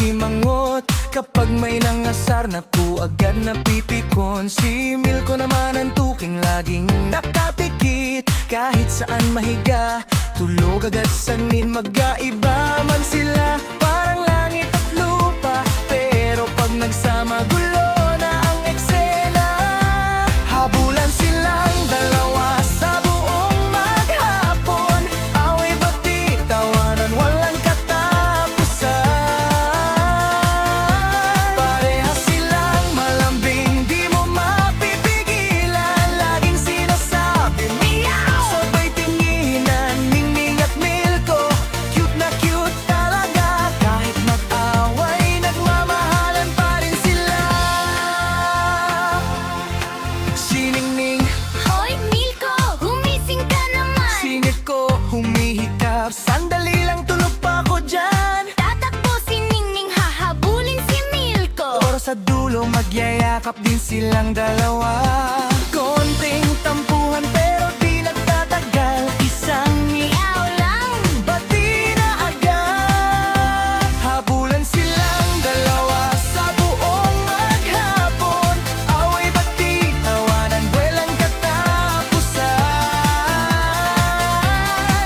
himangot. Kapag may nangasar na po agad napipikon. Si Milko naman ang tuking laging nakapikit. Kahit saan mahiga, tulog agad sanin. Magkaiba man sila, parang langit at lupa. Pero pag nagsama, gulo na ang eksena. Habulan silang dalawa sa buong maghapon. Away bati, tawanan, walang katapusan. Parehas silang malambing, di mo mapipigilan. Laging sinasabi, meow! Sabay tinginan, Ningning at Milko. Cute na cute talaga. Kahit mag-away, nagmamahalan pa rin sila. Si Ningning, Hoy, Milko! Gumising ka naman! singit ko, humihikap. Sandali lang, tulog pa ako dyan. Tatakbo si Ningning, hahabulin si Milko! Oras sa dulo, magyayakap din silang dalawa. Konting tampuhan pero di nagtatagal. Isang Meow lang! bati na agad. Habulan silang dalawa sa buong maghapon. Away bati, tawanan, walang katapusan.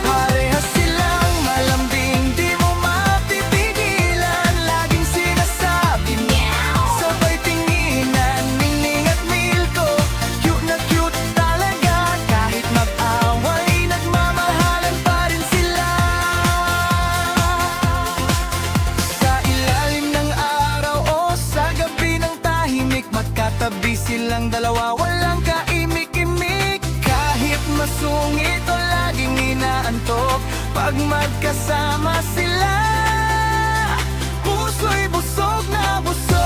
Parehas silang malambing, di mo mapipigilan. Laging sinasabi, Meow! sabay tinginan, Ningning at Milko. Cute na cute talaga. Kahit mag-away, nagmamahalan pa rin sila. Sa ilalim ng araw o sa gabi ng tahimik, magkatabi silang dalawa, walang kaimik-imik. Kahit masungit o laging inaantok, pag magkasama sila, puso'y busog na busog.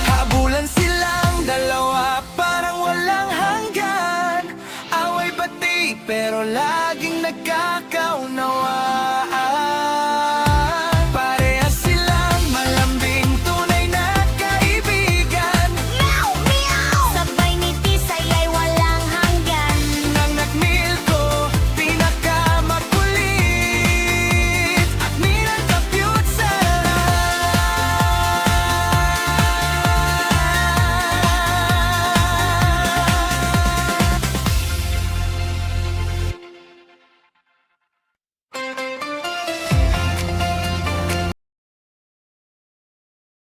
Habulan silang dalawa, parang walang hanggan. Away bati, pero laging nagkakaunawaan.